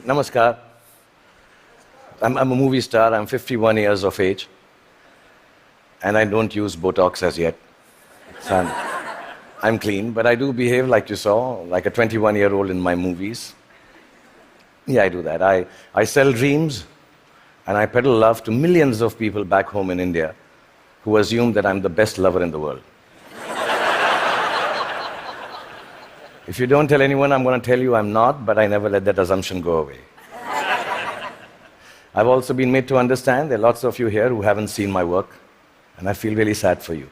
Namaskar. I'm a movie star. I'm 51 years of age. And I don't use Botox as yet. So I'm clean, but I do behave like you saw, like a 21-year-old in my movies. Yeah, I do that. I sell dreams and I peddle love to millions of people back home in India who assume that I'm the best lover in the world. If you don't tell anyone, I'm going to tell you I'm not, but I never let that assumption go away. I've also been made to understand there are lots of you here who haven't seen my work, and I feel really sad for you.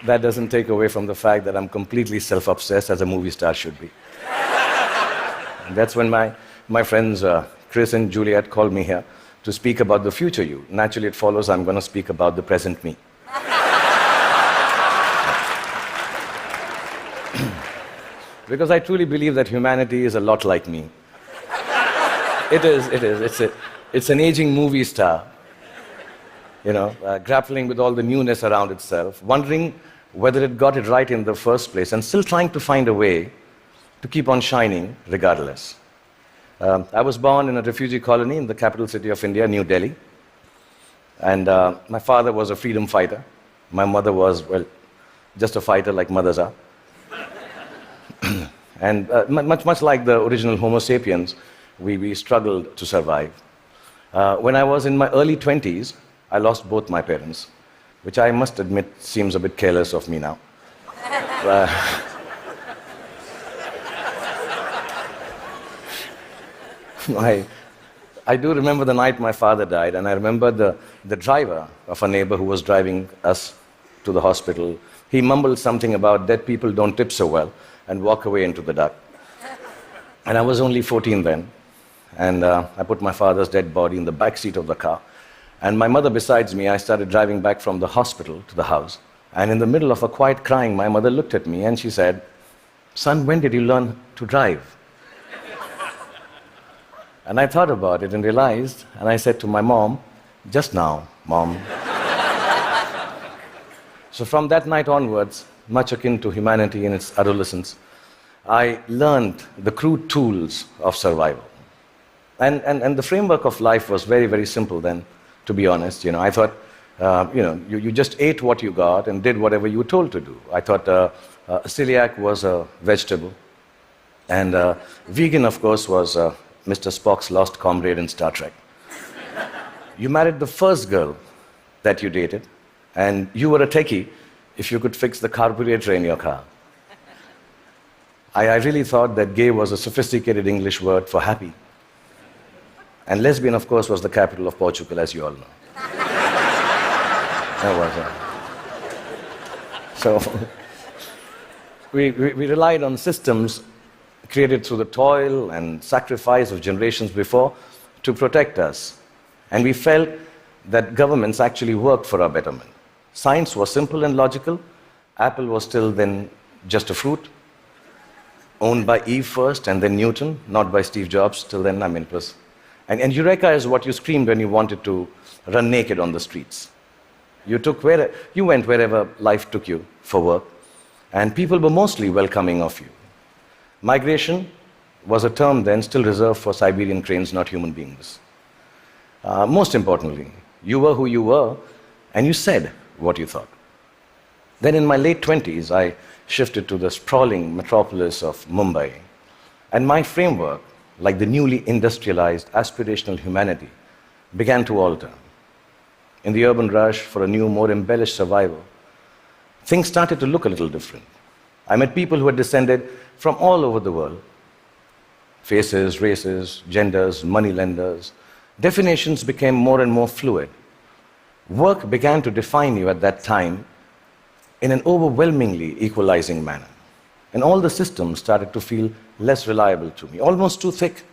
That doesn't take away from the fact that I'm completely self-obsessed, as a movie star should be. And that's when my friends Chris and Juliet called me here to speak about the future you. Naturally, it follows I'm going to speak about the present me. Because I truly believe that humanity is a lot like me. It is. It's an aging movie star, grappling with all the newness around itself, wondering whether it got it right in the first place, and still trying to find a way to keep on shining regardless. I was born in a refugee colony in the capital city of India, New Delhi. And my father was a freedom fighter. My mother was, well, just a fighter like mothers are. And much like the original Homo sapiens, we struggled to survive. When I was in my early 20s, I lost both my parents, which I must admit seems a bit careless of me now. I do remember the night my father died, and I remember the driver of a neighbor who was driving us to the hospital. He mumbled something about dead people don't tip so well and walk away into the dark. And I was only 14 then, and I put my father's dead body in the back seat of the car. And my mother besides me, I started driving back from the hospital to the house. And in the middle of a quiet crying, my mother looked at me and she said, "Son, when did you learn to drive?" And I thought about it and realized, and I said to my mom, "Just now, Mom." So from that night onwards, much akin to humanity in its adolescence, I learned the crude tools of survival. And the framework of life was very, very simple then, to be honest. I thought, you just ate what you got and did whatever you were told to do. I thought celiac was a vegetable, and vegan, of course, was Mr. Spock's lost comrade in Star Trek. You married the first girl that you dated, and you were a techie if you could fix the carburetor in your car. I really thought that gay was a sophisticated English word for happy. And lesbian, of course, was the capital of Portugal, as you all know. That was it. So we relied on systems created through the toil and sacrifice of generations before to protect us. And we felt that governments actually worked for our betterment. Science was simple and logical. Apple was still then just a fruit, owned by Eve first and then Newton, not by Steve Jobs. Till then, it was... And Eureka is what you screamed when you wanted to run naked on the streets. You went wherever life took you for work, and people were mostly welcoming of you. Migration was a term then still reserved for Siberian cranes, not human beings. Most importantly, you were who you were, and you said what you thought. Then in my late 20s, I shifted to the sprawling metropolis of Mumbai, and my framework, like the newly industrialized aspirational humanity, began to alter. In the urban rush for a new, more embellished survival, things started to look a little different. I met people who had descended from all over the world. Faces, races, genders, moneylenders. Definitions became more and more fluid. Work began to define you at that time in an overwhelmingly equalizing manner. And all the systems started to feel less reliable to me, almost too thick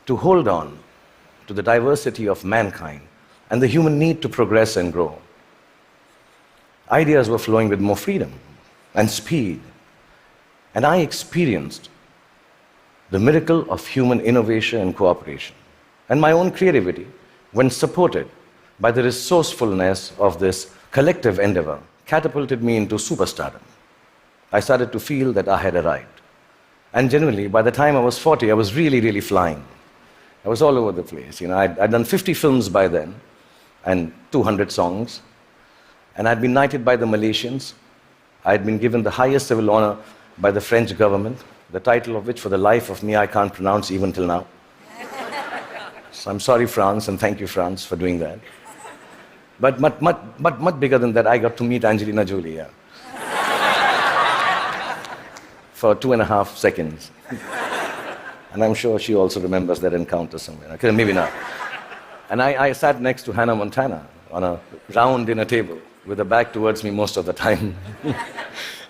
to hold on to the diversity of mankind and the human need to progress and grow. Ideas were flowing with more freedom and speed, and I experienced the miracle of human innovation and cooperation. And my own creativity, when supported by the resourcefulness of this collective endeavor, catapulted me into superstardom. I started to feel that I had arrived. And generally, by the time I was 40, I was really, really flying. I was all over the place. I'd done 50 films by then, and 200 songs. And I'd been knighted by the Malaysians. I'd been given the highest civil honor by the French government, the title of which, for the life of me, I can't pronounce even till now. So I'm sorry, France, and thank you, France, for doing that. But much bigger than that, I got to meet Angelina Jolie, yeah. For 2.5 seconds. And I'm sure she also remembers that encounter somewhere. Okay, maybe not. And I sat next to Hannah Montana on a round dinner table with her back towards me most of the time.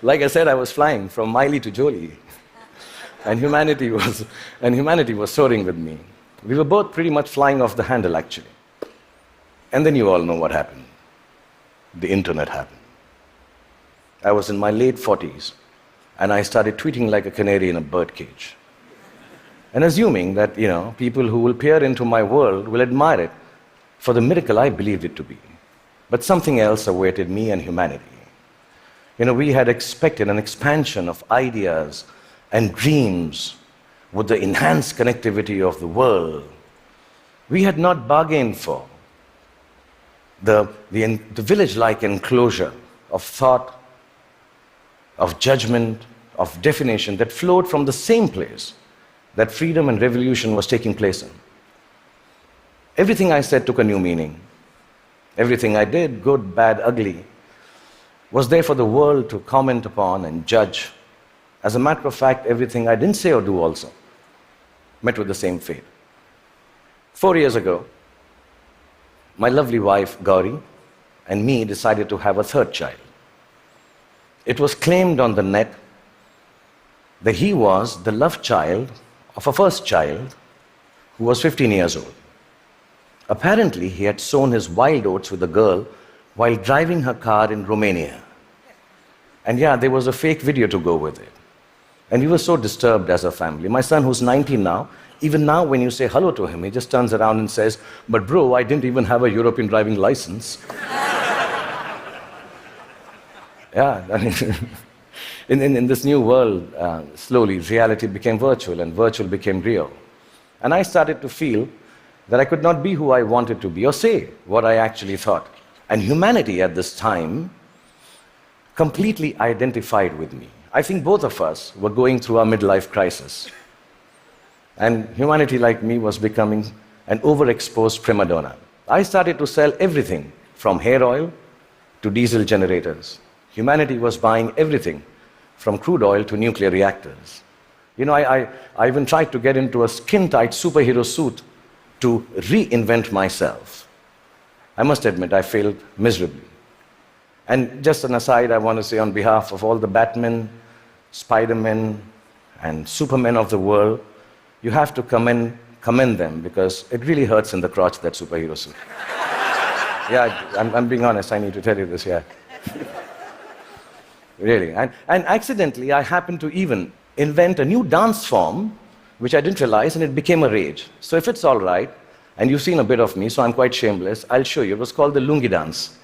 Like I said, I was flying from Miley to Jolie. And humanity was soaring with me. We were both pretty much flying off the handle, actually. And then you all know what happened. The internet happened. I was in my late 40s, and I started tweeting like a canary in a birdcage. And assuming that, people who will peer into my world will admire it for the miracle I believed it to be. But something else awaited me and humanity. We had expected an expansion of ideas and dreams with the enhanced connectivity of the world. We had not bargained for the village-like enclosure of thought, of judgment, of definition that flowed from the same place that freedom and revolution was taking place in. Everything I said took a new meaning. Everything I did, good, bad, ugly, was there for the world to comment upon and judge. As a matter of fact, everything I didn't say or do also met with the same fate. 4 years ago, my lovely wife, Gauri, and me decided to have a third child. It was claimed on the net that he was the love child of a first child who was 15 years old. Apparently, he had sown his wild oats with a girl while driving her car in Romania. And yeah, there was a fake video to go with it. And we were so disturbed as a family. My son, who's 19 now, even now when you say hello to him, he just turns around and says, "But bro, I didn't even have a European driving license." Yeah, I mean, in this new world, slowly reality became virtual and virtual became real. And I started to feel that I could not be who I wanted to be or say what I actually thought. And humanity at this time completely identified with me. I think both of us were going through our midlife crisis. And humanity, like me, was becoming an overexposed prima donna. I started to sell everything from hair oil to diesel generators. Humanity was buying everything from crude oil to nuclear reactors. I even tried to get into a skin-tight superhero suit to reinvent myself. I must admit, I failed miserably. And just an aside, I want to say on behalf of all the Batmen, Spider-Men, and Supermen of the world, you have to commend them, because it really hurts in the crotch, that superhero suit. Yeah, I'm being honest, I need to tell you this, yeah. Really. And accidentally, I happened to even invent a new dance form, which I didn't realize, and it became a rage. So if it's all right, and you've seen a bit of me, so I'm quite shameless, I'll show you. It was called the lungi dance.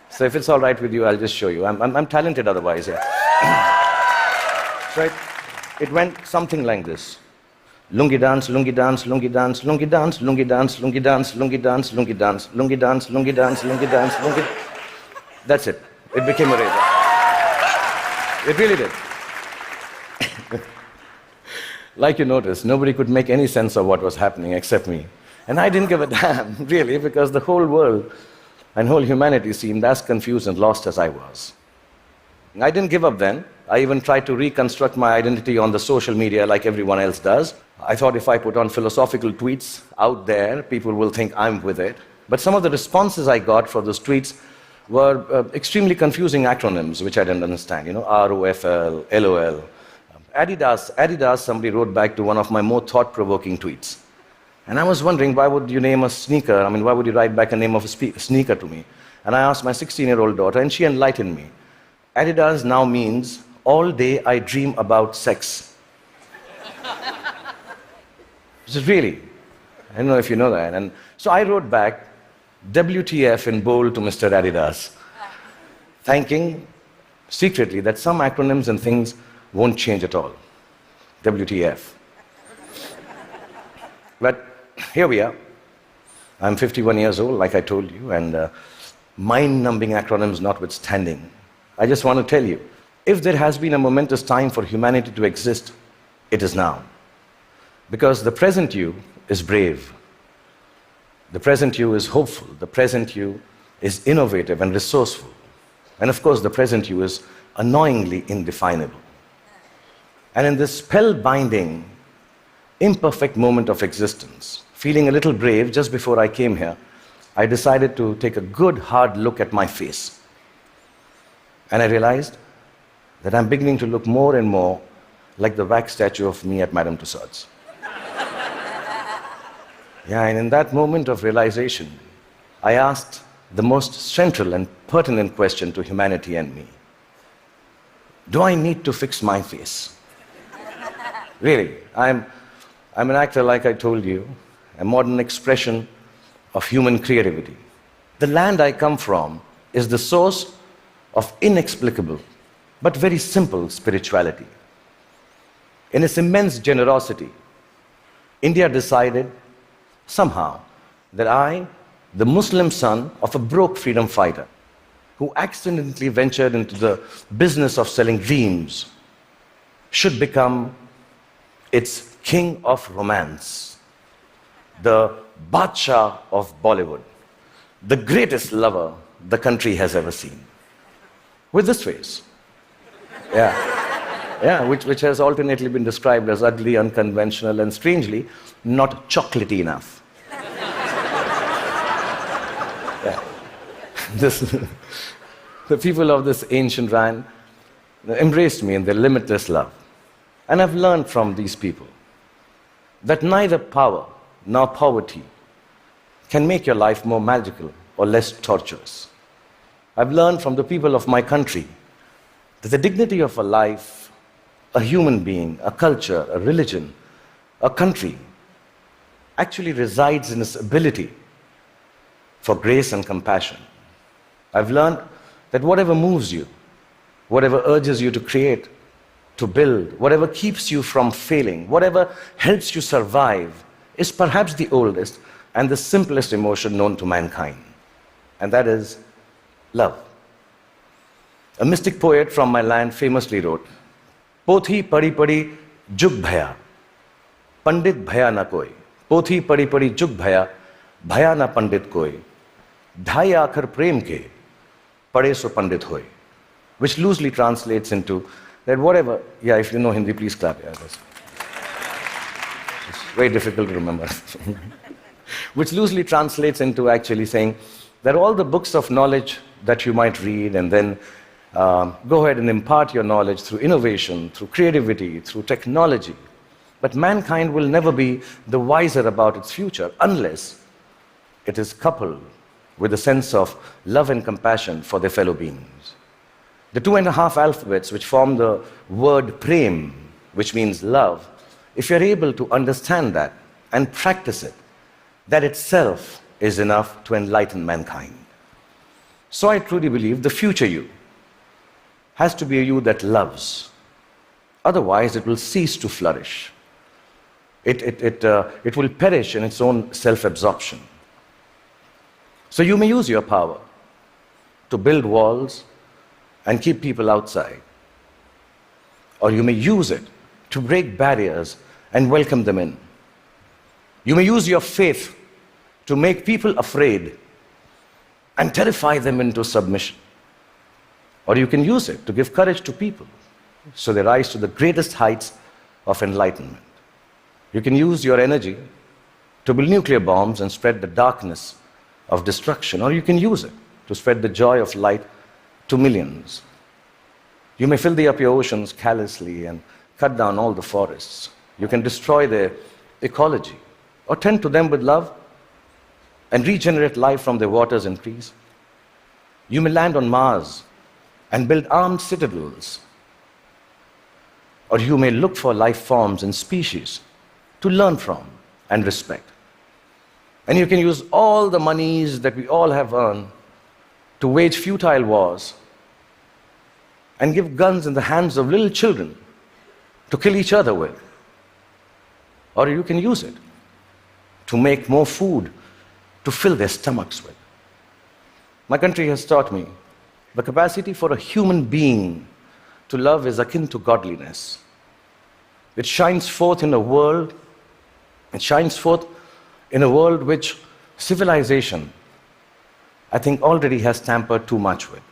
So if it's all right with you, I'll just show you. I'm talented otherwise, yeah. So it went something like this. Lungi dance, lungi dance, lungi dance, lungi dance, lungi dance, lungi dance, lungi dance, lungi dance, lungi dance, lungi dance, lungi dance, lungi. That's it. It became a rage. It really did. Like you noticed, nobody could make any sense of what was happening except me. And I didn't give a damn, really, because the whole world and whole humanity seemed as confused and lost as I was. I didn't give up then. I even tried to reconstruct my identity on the social media like everyone else does. I thought if I put on philosophical tweets out there, people will think I'm with it. But some of the responses I got for those tweets were extremely confusing acronyms, which I didn't understand. ROFL, LOL. Adidas, somebody wrote back to one of my more thought-provoking tweets. And I was wondering, why would you name a sneaker? Why would you write back a name of a sneaker to me? And I asked my 16-year-old daughter, and she enlightened me. Adidas now means, all day I dream about sex. This is really, I don't know if you know that. And so I wrote back, WTF in bold to Mr. Adidas, thanking secretly that some acronyms and things won't change at all. WTF. But here we are. I'm 51 years old, like I told you, and mind-numbing acronyms notwithstanding, I just want to tell you, if there has been a momentous time for humanity to exist, it is now. Because the present you is brave. The present you is hopeful. The present you is innovative and resourceful. And of course, the present you is annoyingly indefinable. And in this spellbinding, imperfect moment of existence, feeling a little brave just before I came here, I decided to take a good, hard look at my face. And I realized that I'm beginning to look more and more like the wax statue of me at Madame Tussauds. Yeah, and in that moment of realization, I asked the most central and pertinent question to humanity and me. Do I need to fix my face? Really, I'm an actor, like I told you, a modern expression of human creativity. The land I come from is the source of inexplicable but very simple spirituality. In its immense generosity, India decided somehow that I, the Muslim son of a broke freedom fighter who accidentally ventured into the business of selling dreams, should become its king of romance, the Badshah of Bollywood, the greatest lover the country has ever seen. With this face. Yeah, which has alternately been described as ugly, unconventional, and strangely, not chocolatey enough. The people of this ancient land embraced me in their limitless love. And I've learned from these people that neither power nor poverty can make your life more magical or less torturous. I've learned from the people of my country that the dignity of a life, a human being, a culture, a religion, a country, actually resides in its ability for grace and compassion. I've learned that whatever moves you, whatever urges you to create, to build, whatever keeps you from failing, whatever helps you survive, is perhaps the oldest and the simplest emotion known to mankind. And that is love. A mystic poet from my land famously wrote, Pothi padi padi jug bhaya, pandit bhaya na koi. Pothi padi padi jug bhaya na pandit koi. Dhai aakhar prem ke, pade so pandit hoy. Which loosely translates into that whatever, yeah, if you know Hindi, please clap. Yeah, that's it's very difficult to remember. Which loosely translates into actually saying that all the books of knowledge that you might read and then go ahead and impart your knowledge through innovation, through creativity, through technology. But mankind will never be the wiser about its future unless it is coupled with a sense of love and compassion for their fellow beings. The 2.5 alphabets which form the word prem, which means love, if you're able to understand that and practice it, that itself is enough to enlighten mankind. So I truly believe the future you has to be a you that loves. Otherwise, it will cease to flourish. It will perish in its own self-absorption. So you may use your power to build walls and keep people outside. Or you may use it to break barriers and welcome them in. You may use your faith to make people afraid and terrify them into submission. Or you can use it to give courage to people so they rise to the greatest heights of enlightenment. You can use your energy to build nuclear bombs and spread the darkness of destruction, or you can use it to spread the joy of light to millions. You may filthy up your oceans callously and cut down all the forests. You can destroy their ecology, or tend to them with love and regenerate life from their waters and trees. You may land on Mars and build armed citadels, or you may look for life forms and species to learn from and respect. And you can use all the monies that we all have earned to wage futile wars and give guns in the hands of little children to kill each other with. Or you can use it to make more food to fill their stomachs with. My country has taught me the capacity for a human being to love is akin to godliness. It shines forth in a world, which civilization, I think, already has tampered too much with.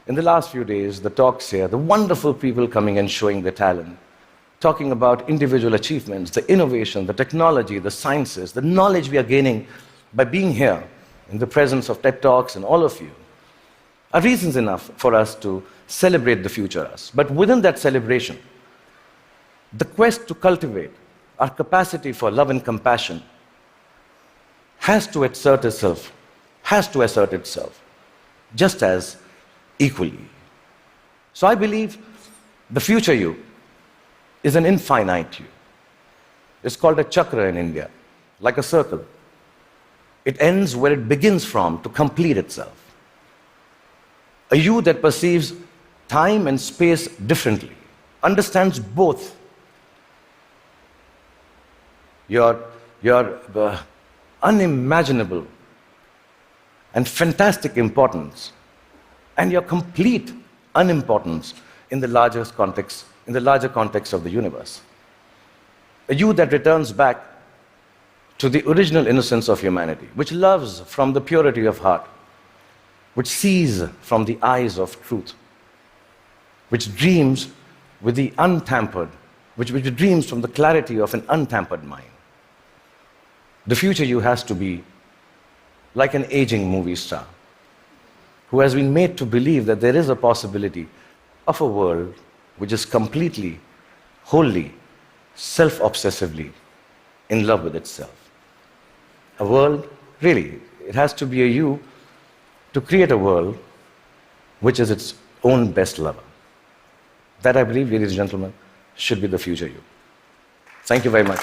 In the last few days, the talks here, the wonderful people coming and showing their talent, talking about individual achievements, the innovation, the technology, the sciences, the knowledge we are gaining by being here in the presence of TED Talks and all of you, are reasons enough for us to celebrate the future us. But within that celebration, the quest to cultivate our capacity for love and compassion has to assert itself just as equally. So I believe the future you is an infinite you. It's called a chakra in India, like a circle. It ends where it begins from to complete itself. A you that perceives time and space differently, understands both your unimaginable and fantastic importance and your complete unimportance in the larger context of the universe. A you that returns back to the original innocence of humanity, which loves from the purity of heart, which sees from the eyes of truth, which dreams with the untampered, which dreams from the clarity of an untampered mind. The future you has to be like an aging movie star who has been made to believe that there is a possibility of a world which is completely, wholly, self-obsessively in love with itself. A world, really, it has to be a you to create a world which is its own best lover. That, I believe, ladies and gentlemen, should be the future you. Thank you very much.